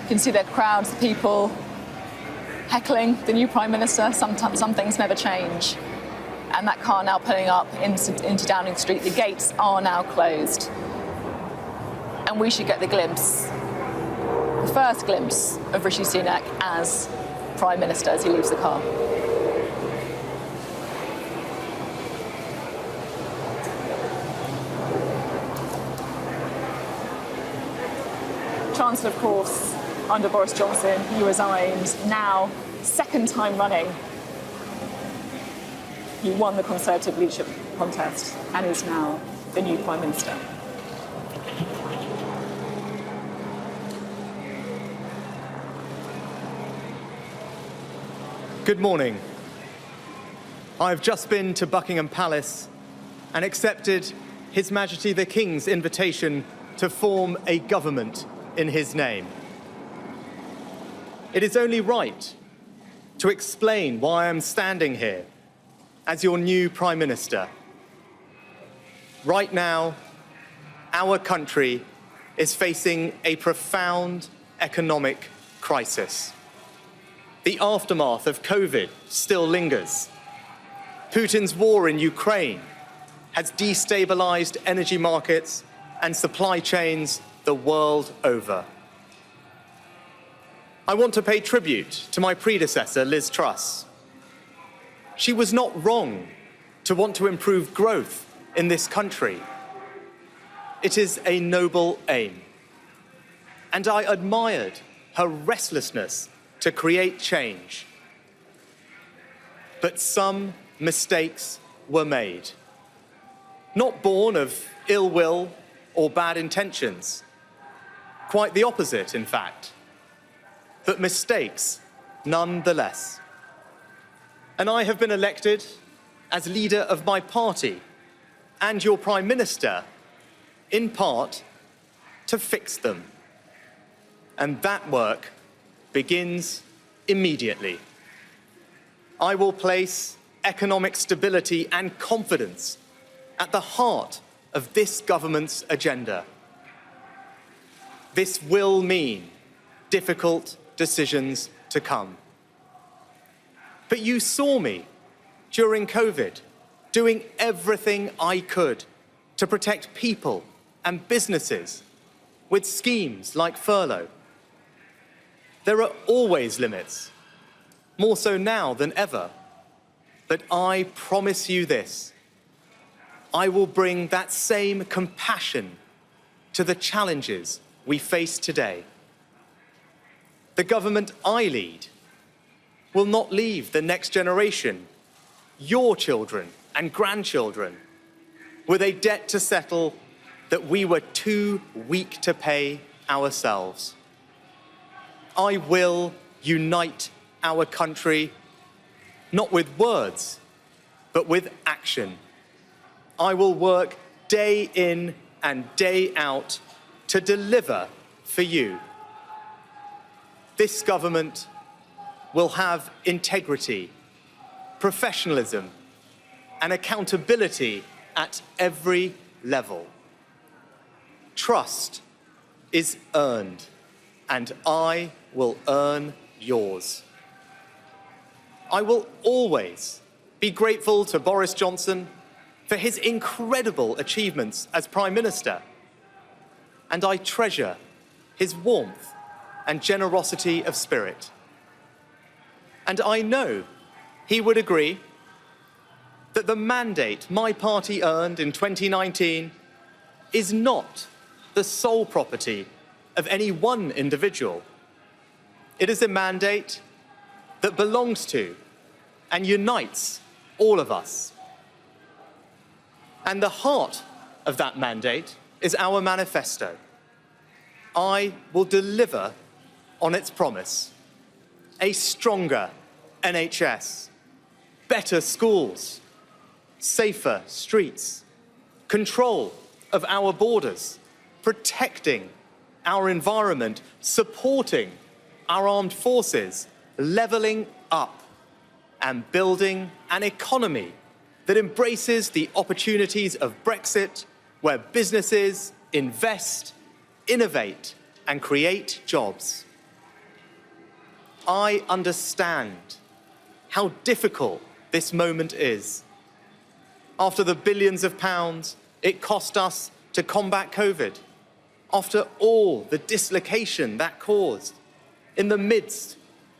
You can see there are crowds of people heckling the new Prime Minister. Some things never change. And that car now pulling up into Downing Street. The gates are now closed. And we should get the first glimpse of Rishi Sunak as Prime Minister as he leaves the car. Chancellor, of course, under Boris Johnson, he resigned. Now, second time running, he won the Conservative leadership contest and is now the new Prime Minister. Good morning. I've just been to Buckingham Palace and accepted His Majesty the King's invitation to form a government in his name. It is only right to explain why I'm standing here as your new Prime Minister. Right now, our country is facing a profound economic crisis. The aftermath of COVID still lingers. Putin's war in Ukraine has destabilized energy markets and supply chains the world over. I want to pay tribute to my predecessor, Liz Truss. She was not wrong to want to improve growth in this country. It is a noble aim. And I admired her restlessness to create change. But some mistakes were made. Not born of ill will or bad intentions. Quite the opposite, in fact. But mistakes nonetheless. And I have been elected as leader of my party and your Prime Minister, in part, to fix them. And that work begins immediately. I will place economic stability and confidence at the heart of this government's agenda. This will mean difficult decisions to come. But you saw me during COVID doing everything I could to protect people and businesses with schemes like furlough. There are always limits, more so now than ever. But I promise you this, I will bring that same compassion to the challenges we face today. The government I lead will not leave the next generation, your children and grandchildren, with a debt to settle that we were too weak to pay ourselves. I will unite our country, not with words, but with action. I will work day in and day out to deliver for you. This government will have integrity, professionalism, and accountability at every level. Trust is earned, and I will earn yours. I will always be grateful to Boris Johnson for his incredible achievements as Prime Minister, and I treasure his warmth and generosity of spirit. And I know he would agree that the mandate my party earned in 2019 is not the sole property of any one individual. It is a mandate that belongs to and unites all of us. And the heart of that mandate is our manifesto. I will deliver on its promise. A stronger NHS, better schools, safer streets, control of our borders, protecting our environment, supporting our armed forces, levelling up and building an economy that embraces the opportunities of Brexit, where businesses invest, innovate, and create jobs. I understand how difficult this moment is. After the billions of pounds it cost us to combat COVID, after all the dislocation that caused, in the midst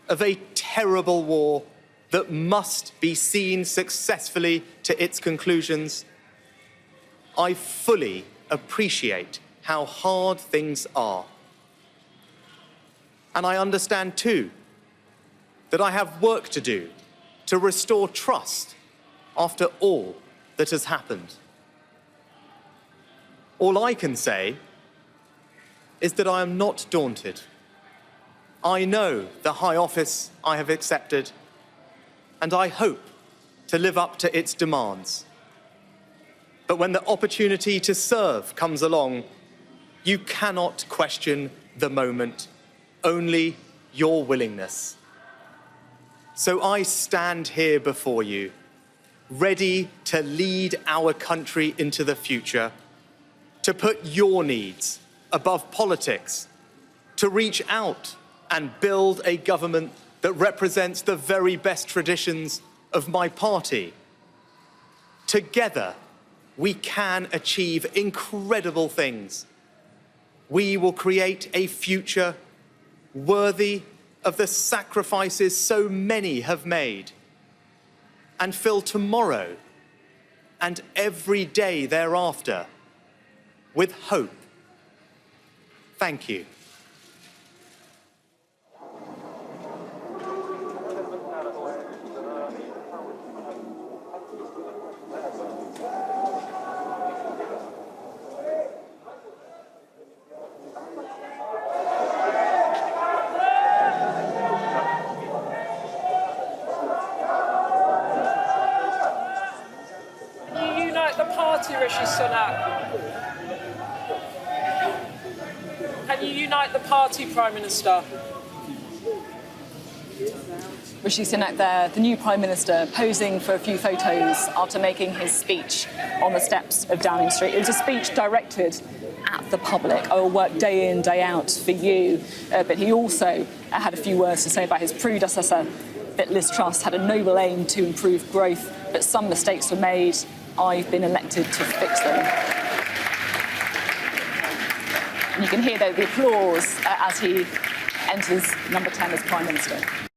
of a terrible war that must be seen successfully to its conclusions, I fully appreciate how hard things are. And I understand too that I have work to do to restore trust after all that has happened. All I can say is that I am not daunted. I know the high office I have accepted, and I hope to live up to its demands. But when the opportunity to serve comes along, you cannot question the moment, only your willingness. So I stand here before you, ready to lead our country into the future, to put your needs above politics, to reach out and build a government that represents the very best traditions of my party. Together, we can achieve incredible things. We will create a future worthy of the sacrifices so many have made, and fill tomorrow and every day thereafter with hope. Thank you. Rishi Sunak. Can you unite the party, Prime Minister? Rishi Sunak there, the new Prime Minister, posing for a few photos after making his speech on the steps of Downing Street. It was a speech directed at the public. I will work day in, day out for you. But he also had a few words to say about his predecessor, that Liz Truss had a noble aim to improve growth, but some mistakes were made. I've been elected to fix them. And you can hear the applause as he enters number 10 as Prime Minister.